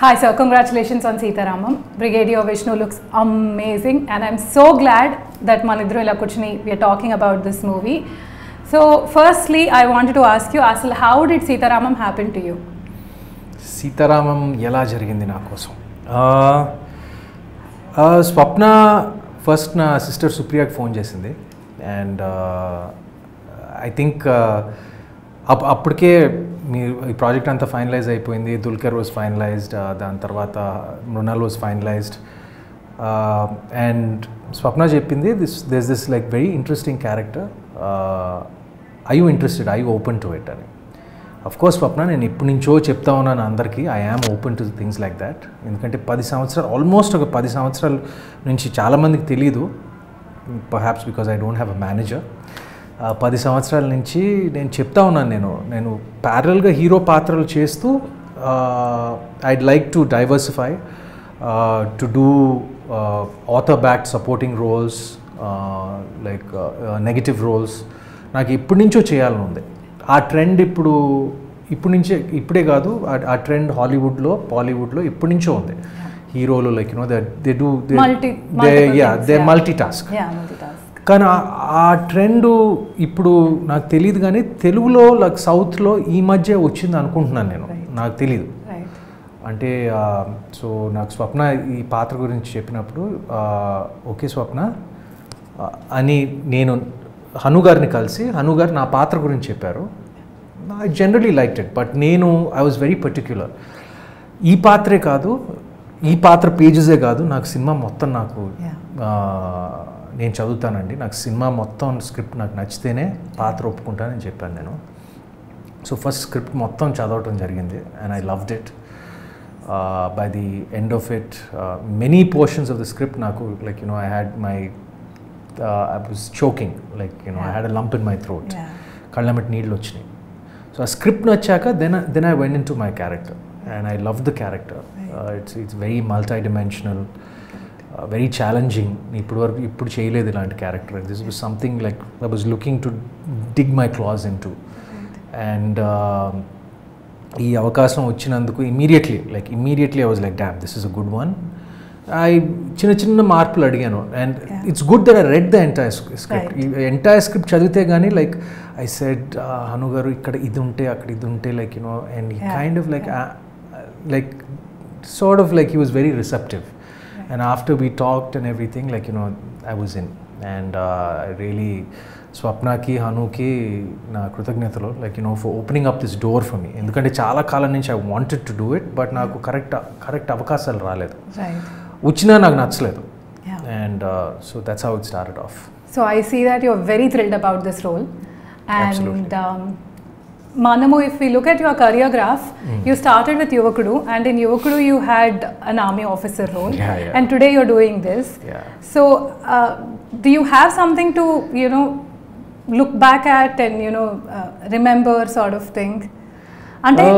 Hi sir, congratulations on Sitaramam. Brigadier Vishnu looks amazing and I'm so glad that manidru ila kuchni we are talking about this movie. So firstly I wanted to ask you, asal how did Sitaramam happen to you? Sitaramam ela jarigindi na kosam. Swapna first na sister Supriya ki phone chesindi and I think అప్పటికే ఈ project అంతా finalise అయిపోయింది. Dulquer was finalised, దాని తర్వాత Mrunal was finalised and స్వప్న చెప్పింది this like very interesting character, I you interested, I you open to it అని. Of course స్వప్న నేను ఇప్పటి నుంచో చెప్తా ఉన్నాను అందరికీ, I am open to things like that. ఎందుకంటే 10 సంవత్సరాలు ఆల్మోస్ట్ ఒక 10 సంవత్సరాల నుంచి చాలామందికి తెలీదు, perhaps because I don't have a manager. 10 సంవత్సరాల నుంచి నేను చెప్తా ఉన్నాను, నేను ప్యారల్గా హీరో పాత్రలు చేస్తూ I'd like to diversify, to do author backed supporting roles, like negative roles నాకు ఇప్పటి నుంచో చేయాలని ఉంది. ఆ ట్రెండ్ ఇప్పుడే కాదు, ఆ ట్రెండ్ హాలీవుడ్లో బాలీవుడ్లో ఇప్పటి నుంచో ఉంది. హీరోలు like they do they multi task. కానీ ఆ ట్రెండ్ ఇప్పుడు నాకు తెలియదు, కానీ తెలుగులో లైక్ సౌత్లో ఈ మధ్య వచ్చింది అనుకుంటున్నాను నేను, నాకు తెలీదు. అంటే సో నాకు స్వప్న ఈ పాత్ర గురించి చెప్పినప్పుడు ఓకే స్వప్న అని నేను హను గారిని కలిసి, హను గారు నా పాత్ర గురించి చెప్పారు. I generally liked it, but నేను ఐ వాజ్ వెరీ పర్టిక్యులర్. ఈ పాత్రే కాదు, ఈ పాత్ర పేజెసే కాదు, నాకు సినిమా మొత్తం నాకు నేను చదువుతానండి, నాకు సినిమా మొత్తం స్క్రిప్ట్ నాకు నచ్చితేనే పాత్ర ఒప్పుకుంటానని చెప్పాను నేను. సో ఫస్ట్ స్క్రిప్ట్ మొత్తం చదవటం జరిగింది and I loved it. By the end of it many portions of the script నాకు like I had my I was choking, like I had a lump in my throat, కళ్ళమెట్ నీళ్ళు వచ్చినాయి. So ఆ script వచ్చాక then I went in to my character and I love the character. It's very multi dimensional, very challenging. ఇప్పుడు చేయలేదు ఇలాంటి character. This was something like I was looking to dig my claws into. And ఈ అవకాశం వచ్చినందుకు immediately I was like damn, this is a good one. చిన్న మార్పులు అడిగాను and it's good that I read the entire script. ఈ entire script చదివితే కానీ like I said Hanu గారు ఇక్కడ ఇది ఉంటే అక్కడ ఇది ఉంటే like and kind of like sort of like he was very receptive. And after we talked and everything, like I was in. And I really Swapna ki Hanu ki na krutajnathalu, like for opening up this door for me. Endukante chaala kalam nunchi I wanted to do it, but naaku correct avakasalu raaledu. Right. Uchina naaku nachaledu. And so that's how it started off. So I see that you're very thrilled about this role. And absolutely. Manamu, if we look at your career graph, you started with Yuvakudu, and in Yuvakudu you had an army officer role, and today you're doing this. So do you have something to look back at and remember sort of thing? Ante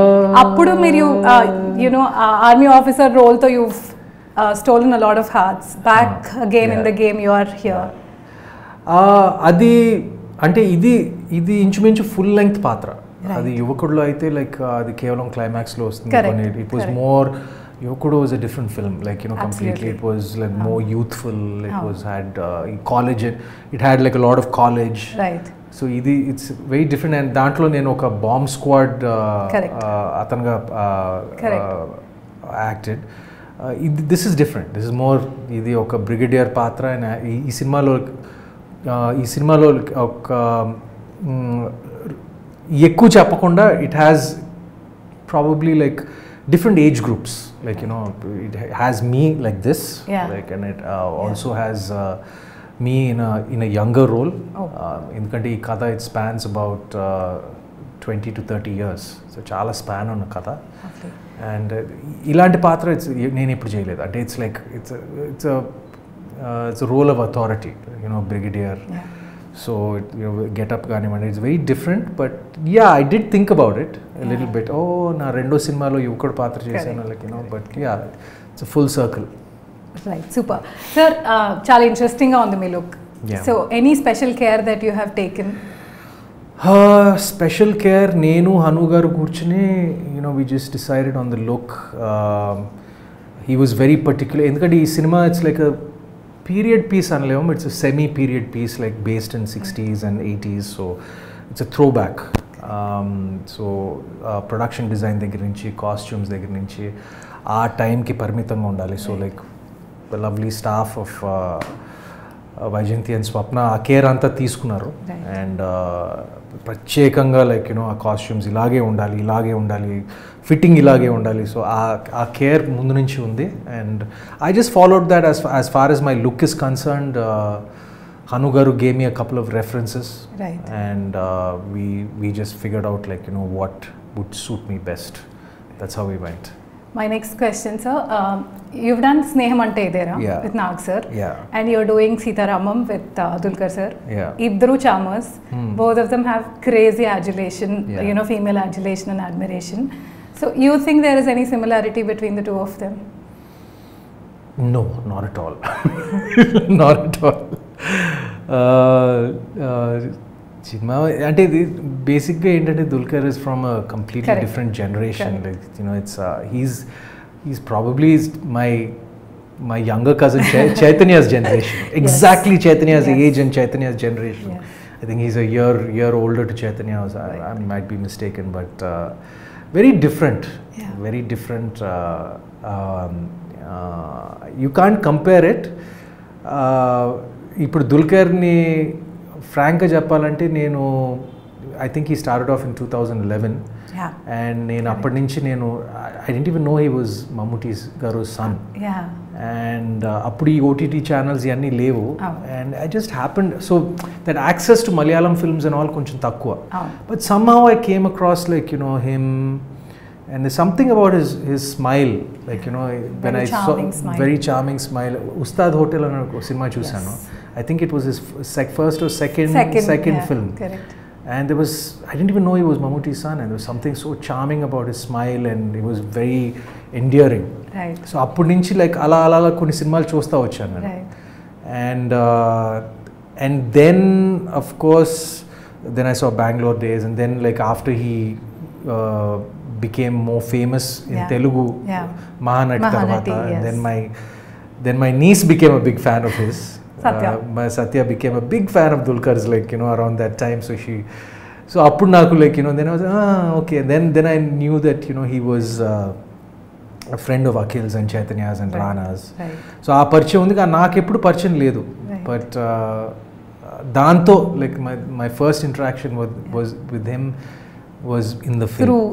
appudu meeru army officer role tho you've stolen a lot of hearts. Back again in the game you are here. Adi ante ఇది ఇంచుమించు full length పాత్ర. అది యువకుడులో అయితే like అది కేవలం క్లైమాక్స్లో వస్తుంది. It was more, Yuvakudu was a different film, like completely it was like more youthful. It was had college, it had like a lot of college. So ఇది ఇట్స్ వెరీ డిఫరెంట్. అండ్ దాంట్లో నేను ఒక bomb squad అతనుగా acted. This is different, this is more, ఇది ఒక brigadier పాత్ర. And ఈ సినిమాలో ఒక ఎక్కువ చెప్పకుండా it has probably like different age groups, like it has me like this, like and it also has me in a younger role. ఎందుకంటే ఈ కథ it spans about 20 to 30 years. So చాలా స్పాన్ ఉన్న కథ. అండ్ ఇలాంటి పాత్ర నేను ఎప్పుడు చేయలేదు. అంటే it's like it's a role of authority, brigadier. So get up ganimandi, it's very different, but yeah, I did think about it a little bit. Oh, na rendo cinema lo yuvakudu paatra chesanu, like but yeah, it's a full circle. Right, super. Sir, chaala interesting ga undi mee look. So any special care that you have taken? Special care, నేను హను గారు కూర్చుని we just decided on the look. He was very particular. ఎందుకంటే ఈ cinema it's like a period piece అనలేము, it's a semi period piece like based in 60s and 80s, so it's a throwback. So production design దగ్గర నుంచి costumes దగ్గర నుంచి ఆ టైంకి పరిమితంగా ఉండాలి. So like the lovely staff of Vyjayanthi and Swapna ఆ కేర్ అంతా తీసుకున్నారు. అండ్ ప్రత్యేకంగా లైక్ ఆ కాస్ట్యూమ్స్ ఇలాగే ఉండాలి, ఫిట్టింగ్ ఇలాగే ఉండాలి. సో ఆ కేర్ ముందు నుంచి ఉంది. And I just followed that as far as my look is concerned. Hanu garu gave me a couple of references, and we just figured out like what would suit me best. That's how we went. My next question, sir. You've done Sneham Ante Idera with Nag sir, and you're doing Sitaramam with Dulquer sir. Iddaru charmers. Both of them have crazy adulation, female adulation and admiration. So you think there is any similarity between the two of them? No, not at all. Not at all. అంటే బేసిక్గా ఏంటంటే Dulquer is from a completely different generation. Like it's he's probably my younger cousin Chaitanya's generation. Exactly Chaitanya's age and Chaitanya's generation. I think he's a year older to Chaitanya. I might be mistaken, but very different. Very different. You can't compare it. ఇప్పుడు దుల్కర్ని ఫ్రాంక్గా చెప్పాలంటే నేను I think he started off in 2011. And నేను అప్పటి నుంచి I didn't even know he was Mammootty garu's son. And అప్పుడు ఈ OTT channels ఇవన్నీ లేవు. And I just happened, so that access to Malayalam films and all కొంచెం తక్కువ. But somehow I came across like him, and there's something about his smile, like when I saw very charming smile. Ustad Hotel అనే ఒక cinema చూసాను. I think it was his first or second film. Correct. And I didn't even know he was Mammootty's son, and there was something so charming about his smile, and it was very endearing. So appudi nunchi like ala konni cinemalu chusta vachanu. And then of course then I saw Bangalore Days, and then like after he became more famous in Telugu, Mahanati tarvata, and then my niece became a big fan of his. Satya became a big fan of Dulquer's, like around that time. So appudu naaku like then I was okay. Then I knew that he was a friend of Akhil's and Chaitanya's and Rana's. So aa పరిచయం ఉంది, కానీ నాకు ఎప్పుడు పరిచయం లేదు. But దాంతో like my first interaction was with him was in the film. Through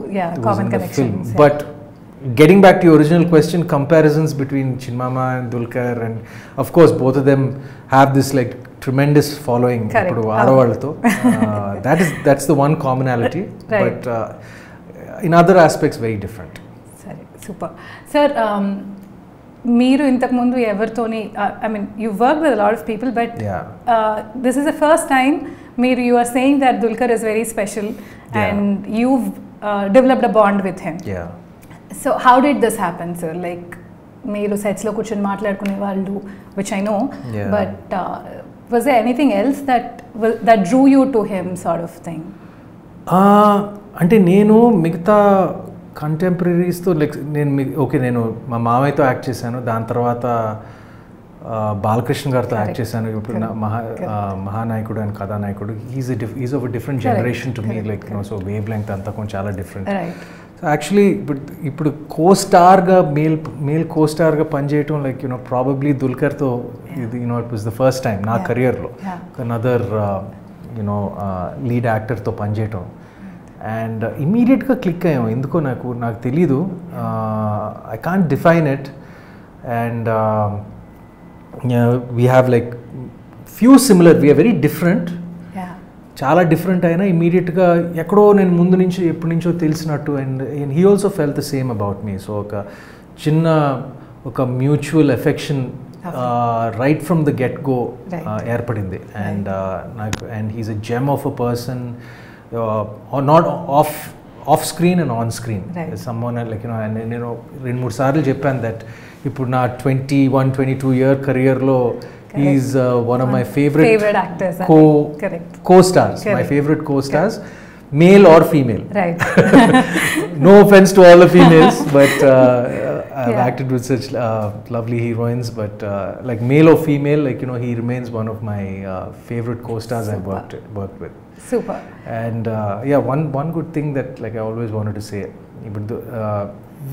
common connections. But getting back to your original question, comparisons between Chinmama and Dulquer, and of course both of them have this like tremendous following ippudu aadavallto. That's the one commonality, but in other aspects very different. Sorry, super. Sir, మీరు ఇంతకు ముందు ఎవరితోని I mean you worked with a lot of people, but this is the first time you are saying that Dulquer is very special, and you've developed a bond with him. So how did this happen, sir? Like మీరు sets లో కూర్చొని మాట్లాడుకునే వాళ్ళు, which I know, but was there anything else that drew you to him, sort of thing? అంటే నేను మిగతా కంటెంపరీస్తో like నేను మా మామయ్యతో యాక్ట్ చేశాను, దాని తర్వాత బాలకృష్ణ గారితో యాక్ట్ చేశాను. ఇప్పుడు మహానాయకుడు అండ్ కథానాయకుడు, is of a different generation to me, like so wave length అంతా కొంచెం చాలా డిఫరెంట్. సో యాక్చువల్లీ ఇప్పుడు కోస్టార్గా మేల్ కోస్టార్గా పనిచేయటం లైక్ ప్రాబబ్లీ దుల్కర్తో ఇది it was the first time నా కెరియర్లో అనదర్ లీడ్ యాక్టర్తో పనిచేయటం. అండ్ ఇమీడియట్గా క్లిక్ అయ్యాం, ఎందుకో నాకు తెలీదు, I can't define it. And we have like few similar, we're very different, చాలా డిఫరెంట్ అయినా ఇమీడియట్గా ఎక్కడో నేను ముందు నుంచి ఎప్పటి నుంచో తెలిసినట్టు. And he also fell the same about me. So ఒక mutual affection right from the get go ఏర్పడింది. And he's a gem of a person, not off screen and on screen. సమ్మోన్ లైక్ నేను 2-3 సార్లు చెప్పాను దట్ ఇప్పుడు నా 21-22 year కెరియర్లో He's one of my favorite actors. Co-stars. My favorite co-stars, male or female. Right. No offense to all the females, but I've acted with such lovely heroines. But like male or female, like he remains one of my favorite co-stars I've worked with. Super. And one good thing that like I always wanted to say,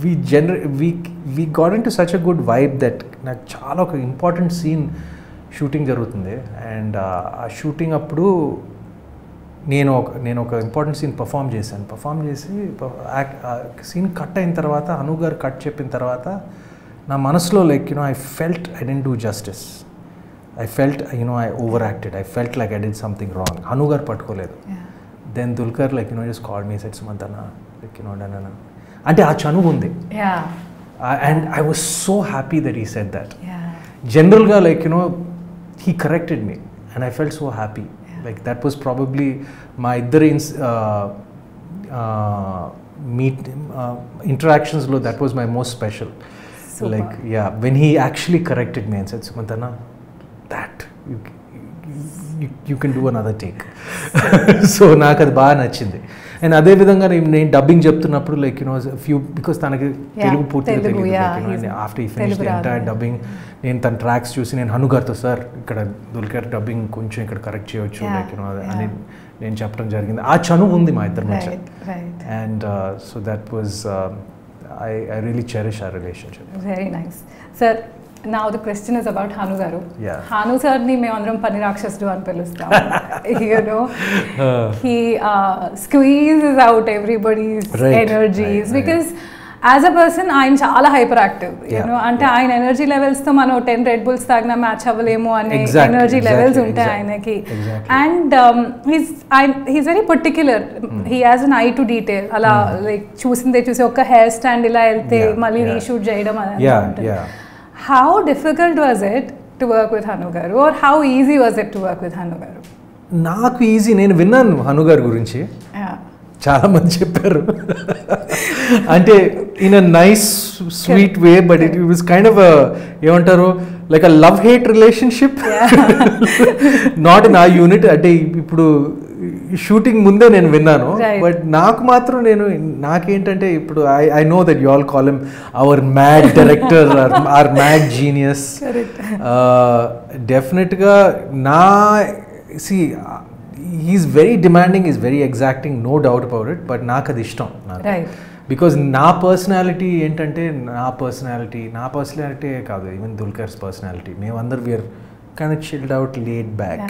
we got into such a good vibe that నాకు చాలా ఒక important scene shooting జరుగుతుంది. And ఆ shooting అప్పుడు నేను ఒక important scene perform చేసి scene cut అయిన తర్వాత అను గారు కట్ చెప్పిన తర్వాత నా మనసులో like I felt I didn't do justice. I felt, I overacted. I felt like I did something wrong. Anu gar patkoledu. Then Dulkar like, just called me and said, Sumanth, like, na. Ante aa chanu undi. And I was so happy that he said that. General ga like, he corrected me and I felt so happy. Like that was probably my interactions lo, that was my most special. Super. Like, when he actually corrected me and said, Sumanth, that you can do another take. So నాకు అది బాగా నచ్చింది. And అదే విధంగా నేను dubbing చెప్తున్నప్పుడు like few because తనకి తెలుగు పూర్తిగా తెలియదు. ఆఫ్టర్ ఈ ఫినిష్ ది ఎంటైర్ డబ్బింగ్ నేను తన ట్రాక్స్ చూసి నేను హనుగారితో సార్ ఇక్కడ దుల్కర్ డబ్బింగ్ కొంచెం ఇక్కడ కరెక్ట్ చేయవచ్చు లైక్ అని నేను చెప్పడం జరిగింది. ఆ చనువు ఉంది మా ఇద్దరి మధ్య. And so that was I really cherish our relationship. Very nice. Sir, now the question is about Hanu garu. Hanu sir ni me andram pani rakshasudu ani pilustam. He squeezes out everybody's energies because as a person I'm chaala hyperactive. Ante ఆయన energy levels tho mano 10 Red Bulls tagna match avalemo ane energy levels untayi ayanaki. And he's very particular. He has an eye to detail. Ala like chusinde chusi oka hair stand ila elte malli reshoot cheyadam adantha. How difficult was it to work with Hanu garu, or how easy was it to work with Hanu garu? నాకు easy. నేను విన్నాను హను గారి గురించి, చాలా మంది చెప్పారు. అంటే in a nice sweet way, but it was kind of ఏమంటారు like a love hate relationship. Not in a unit. అంటే ఇప్పుడు షూటింగ్ ముందే నేను విన్నాను, బట్ నాకు మాత్రం నాకేంటంటే ఇప్పుడు I know that you all call him our mad director or mad genius. డెఫినెట్గా he's very demanding, he's very exacting, no doubt about it, but నాకు అది ఇష్టం. బికాజ్ నా పర్సనాలిటీ ఏంటంటే నా పర్సనాలిటీ కాదు, ఈవెన్ దుల్కర్స్ పర్సనాలిటీ, మేమందరూ we are kind of chilled out, laid back.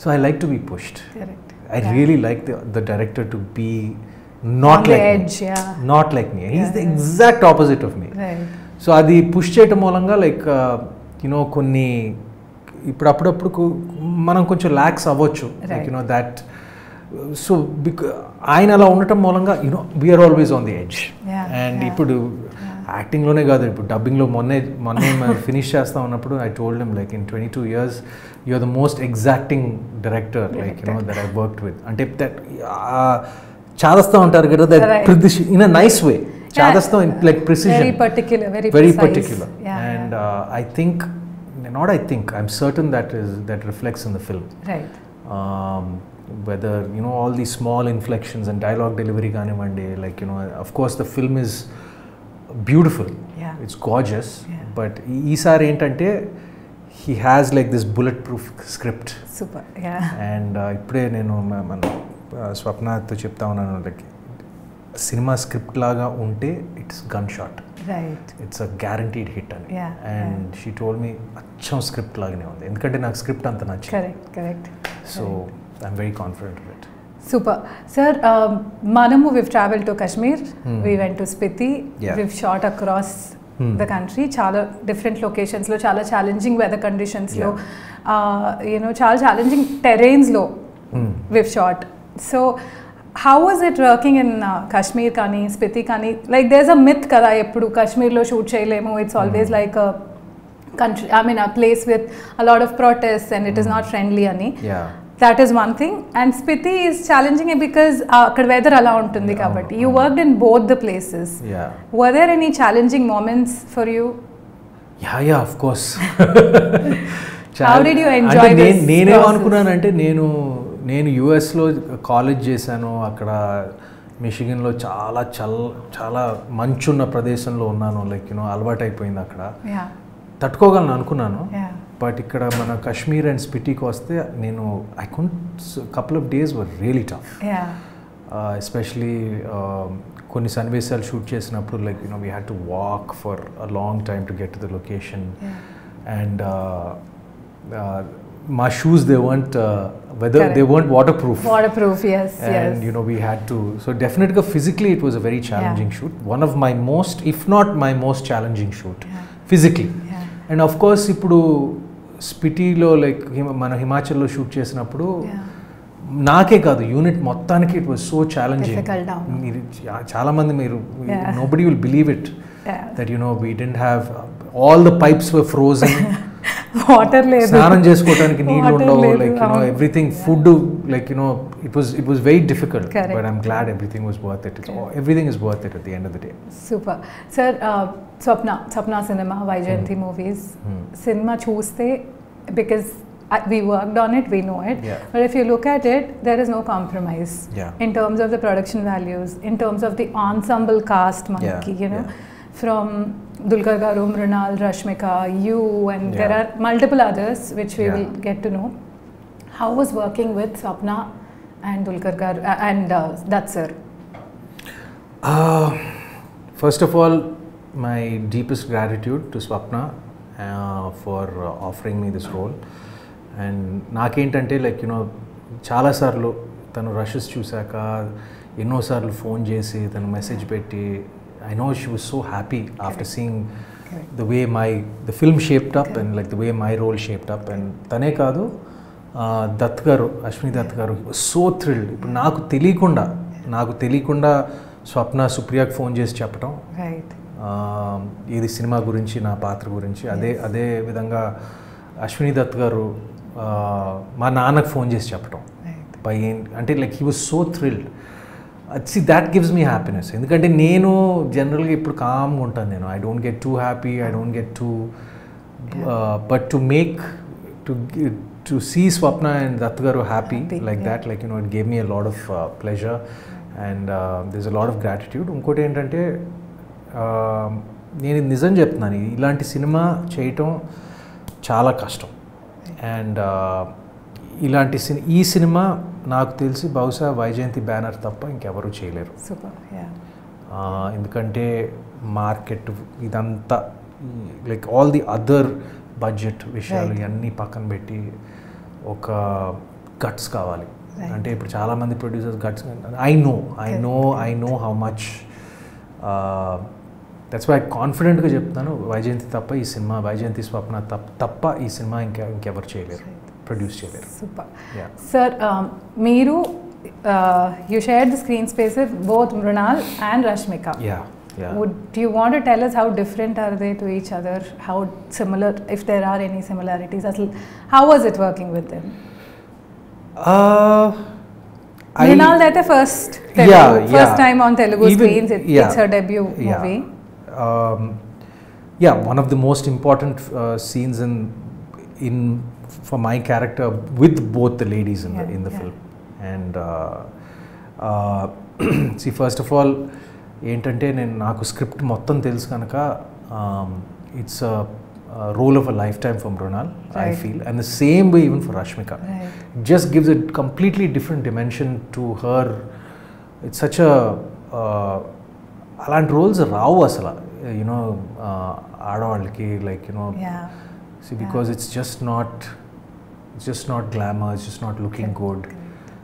So I like to be pushed. I really like the director to be not like edge, me. Not like me. He's the exact opposite of me. So adi push cheyam moolanga like కొన్ని ఇప్పుడు అప్పుడప్పుడు మనం కొంచెం ల్యాక్స్ అవ్వచ్చు, like that. So ఆయన అలా ఉండటం మూలంగా we're always on the edge. And ఇప్పుడు యాక్టింగ్లోనే కాదు, ఇప్పుడు డబ్బింగ్లో మొన్నే ఫినిష్ చేస్తా ఉన్నప్పుడు I told him like in 22 years you are the most exacting director like that I worked with. అంటే దట్ చాదస్తా ఉంటారు కదా, that in a nice way. చాదస్తా like precision, very particular. And I'm certain that reflects in the film. Right. Whether all these small inflections and dialogue delivery ganivandi, like of course the film is beautiful. It's gorgeous. But Isar entante he has like this bulletproof script. Super. And ippude nenu Swapna tho chepta unnanu, like cinema script laga unte it's gunshot. Right. It's a guaranteed hit ani. And she told me achcha script lagane undi, endukante నాకు script anta nachindi. Correct. So I'm very confident of it. Super. Sir, we've traveled to Kashmir. We went to Spiti. We've shot across the country. Chala different locations lo, chala challenging weather conditions lo, chala challenging terrains lo we've shot. So how was it working in Kashmir kani, Spiti kani? Like there's a myth kada eppudu Kashmir lo shoot cheyalemu, it's always like a country, a place with a lot of protests and it is not friendly ani. That is one thing. And Spiti is challenging because akkada weather ala untundi kabatti. You worked in both the places. Were there any challenging moments for you? Yeah, of course. How did you enjoy this? నేనేమనుకున్నానంటే నేను యుఎస్లో college చేశాను, అక్కడ మిషిగన్లో చాలా మంచున్న ప్రదేశంలో ఉన్నాను, like అలవాటు అయిపోయింది అక్కడ, తట్టుకోగలను అనుకున్నాను. బట్ ఇక్కడ మన కాశ్మీర్ అండ్ స్పిటీకి వస్తే I couldn't, couple of days were really tough, especially కొన్ని సన్నివేశాలు షూట్ చేసినప్పుడు like we had to walk for a long time to get to the location, and my shoes, they weren't waterproof, yes, and we had to, so definitely physically it was a very challenging shoot, one of my most, if not my most challenging shoot, physically. And of course ippudu Spiti lo like mana Himachal lo shoot chesinappudu నాకే కాదు unit మొత్తానికి it was so challenging. మీరు చాలా మంది nobody will believe it that we didn't have, all the pipes were frozen, water లేదు, స్నానం చేసుకోవడానికి నీళ్ళు ఉండవు, like everything, food, like it was very difficult. Correct. But I'm glad everything was worth it. Everything is worth it at the end of the day. Super. Sir, Sapna Cinema, Vaijayanti movies, cinema చూస్తే, because we worked on it, we know it, but if you look at it, there is no compromise in terms of the production values, in terms of the ensemble cast, manaki, from Dulquer garu, Mrunal, Rashmika, you, and there are multiple others which we will get to know. How was working with Sapna and Dulquer garu and that sir? First of all, my deepest gratitude to Swapna for offering me this role. And నాకేంటంటే like చాలాసార్లు తను rashes చూశాక ఎన్నోసార్లు phone చేసి తను message పెట్టి, I know she was so happy after seeing the way the film shaped up and like the way my role shaped up. And tane kaadu Dutt garu, Ashwini Dutt garu, he was so thrilled. Ippudu నాకు తెలియకుండా స్వప్న సుప్రియకి phone చేసి చెప్పడం, ఇది cinema గురించి, నా పాత్ర గురించి. అదే విధంగా అశ్విని దత్ గారు మా నాన్నకు ఫోన్ చేసి చెప్పడం, అంటే like he was so thrilled. See, that gives me happiness. ఎందుకంటే నేను జనరల్గా ఇప్పుడు కామ్గా ఉంటాను, నేను I don't get two happy, I don't get two, but to see Swapna and Dutt garu happy like that, like it gave me a lot of pleasure, and there's a lot of gratitude. ఇంకోటి ఏంటంటే నేను నిజం చెప్తున్నాను, ఇలాంటి cinema చేయటం చాలా కష్టం, and ఈ సినిమా నాకు తెలిసి బహుశా వైజయంతి బ్యానర్ తప్ప ఇంకెవరూ చేయలేరు. ఎందుకంటే మార్కెట్ ఇదంతా, like all the other budget విషయాలు ఇవన్నీ పక్కన పెట్టి ఒక గట్స్ కావాలి. అంటే ఇప్పుడు చాలామంది producers guts, I know how much, that's why కాన్ఫిడెంట్గా చెప్తున్నాను, వైజయంతి తప్ప ఈ సినిమా, వైజయంతి స్వప్న తప్ప ఈ సినిమా ఇంకెవరు చేయలేరు, ప్రొడ్యూస్ చేయలేరు. సూపర్. సార్, మీరు you shared the screen space with both Mrunal and Rashmika. Yeah. Do you want to tell us how different are they to each other? How similar, if there are any similarities? How was it working with them? Mrunal, that the first time on Telugu screens. It's her debut movie. One of the most important scenes in for my character with both the ladies in the film. And see, first of all, ఏంటంటే నాకు script మొత్తం తెలుసు కనుక it's role of a lifetime for Mrunal, I feel, and the same way even for Rashmika. It just gives a completely different dimension to her. It's such a అలాంటి roles రావు అసలు, ఆడవాళ్ళకి, like see, because it's just not glamour, it's just not looking good.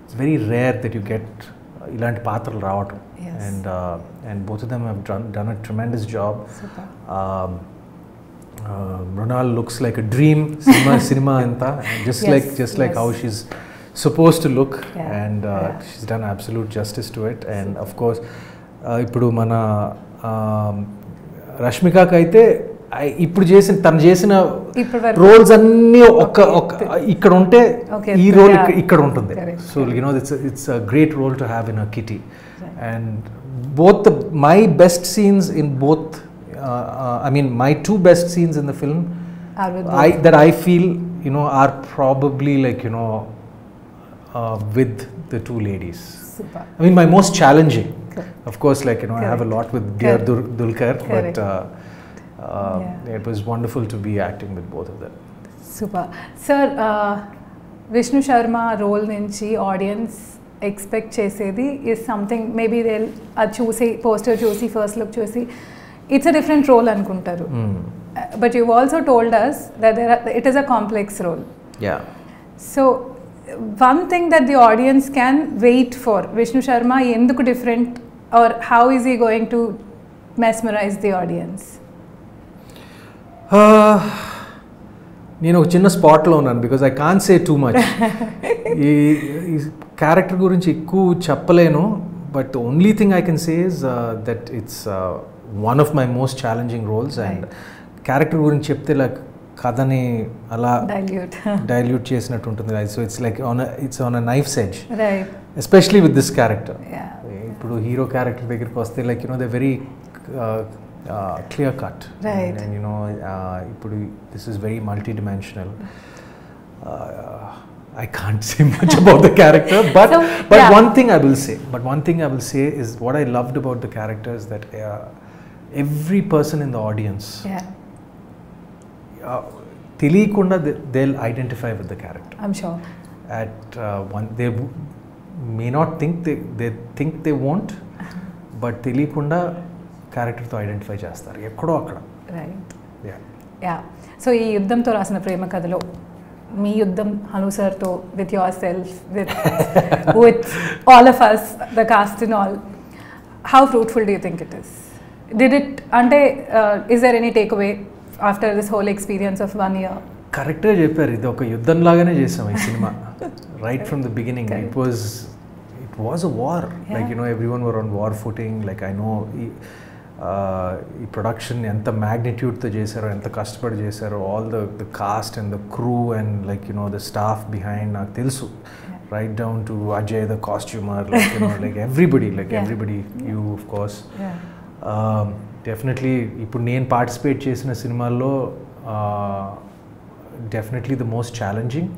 It's very rare that you get ఇలాంటి పాత్రలు రావటం. And both of them have done a tremendous job. Mrunal looks like a dream, cinema anta, just like how she's supposed to look, and she's done absolute justice to it. And of course ఇప్పుడు మన రష్మికకి అయితే ఇప్పుడు తను చేసిన roles అన్నీ ఇక్కడ ఉంటే ఈ రోల్ ఇక్కడ ఉంటుంది. So it's a great role to have in a kitty. And both my best scenes in both I mean, my two best scenes in the film that I feel, you know, are probably like, you know, with the two ladies. Super. I mean, my most challenging. Correct. Of course, like, you know, I have a lot with dear Dulquer, Correct. but it was wonderful to be acting with both of them. Super. Sir, Vishnu Sharma role nunchi audience expect chesedi is something, maybe they'll choose poster choose first look choose, it's a different role anukuntaru. But you've also told us that it is a complex role. Yeah. So one thing that the audience can wait for, Vishnu Sharma enduku different, or how is he going to mesmerize the audience? నేను ఒక చిన్న స్పాట్లో ఉన్నాను because I can't say too much. ఈ character గురించి ఎక్కువ చెప్పలేను, but only thing I can say is that it's one of my most challenging roles. And character గురించి చెప్తే లైక్ కథని అలా డైల్యూట్ చేసినట్టు ఉంటుంది. So it's like it's on a knife's edge, especially with this character. ఇప్పుడు hero character దగ్గరికి వస్తే like you know they very clear cut, right? And you know, this is very multi-dimensional. I can't say much about the character, but one thing I will say is what I loved about the character is that every person in the audience, teliyakunda they'll identify with the character. I'm sure. At one, they may not think they think they won't, but teliyakunda క్యారెక్టర్తో identify చేస్తారు ఎక్కడో అక్కడ. Right. Yeah. So ఈ యుద్ధంతో రాసిన ప్రేమ కథలో మీ యుద్ధం హను సార్తో, with yourself, with all of us, the cast and all, how fruitful do you think it is? Did it, అంటే is there any take away after this whole experience of 1 year? కరెక్ట్గా చెప్పారు, ఇది ఒక యుద్ధం లాగానే చేసాం ఈ cinema. Right from the beginning it was a war. Like, you know, everyone were on war footing. Like, I know ఈ production ఎంత మ్యాగ్నిట్యూడ్తో చేశారో, ఎంత కష్టపడి చేశారో, all the cast and the crew and like you know the staff behind నాకు తెలుసు, right down to Ajay the costumer, like you no like everybody you of course. Definitely ఇప్పుడు నేను పార్టిసిపేట్ చేసిన సినిమాల్లో definitely the most challenging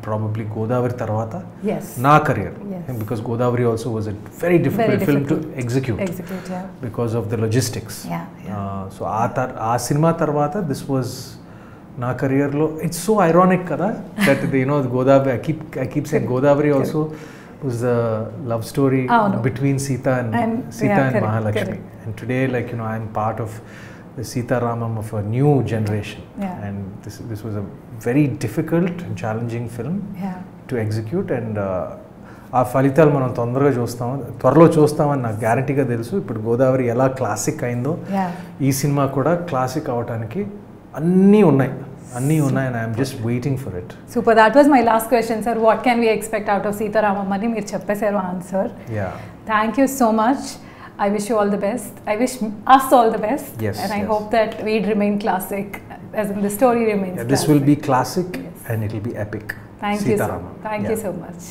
probably Godavari tarvata na career, because Godavari also was a very difficult film to execute because of the logistics. So aa cinema tarvata this was na career lo. It's so ironic kada that you know Godavari, I keep saying Godavari also was the love story between Sita and Mahalakshmi, and today, like, you know, I'm part of the Sitaramam of a new generation, and this was a very difficult and challenging film to execute, and ఆ ఫలితాలు మనం త్వరలో చూస్తామని నాకు గ్యారంటీగా తెలుసు. ఇప్పుడు గోదావరి ఎలా క్లాసిక్ అయిందో ఈ సినిమా కూడా క్లాసిక్ అవడానికి అన్నీ ఉన్నాయి, and I'm just waiting for it. Super. That was my last question, sir. What can we expect out of Sitaramam అని మీరు చెప్పేశారు answer. Thank you so much. I wish you all the best. I wish us all the best. And I hope that we'd remain classic, as in the story remains classic. This will be classic, and it will be epic. Thank you so much.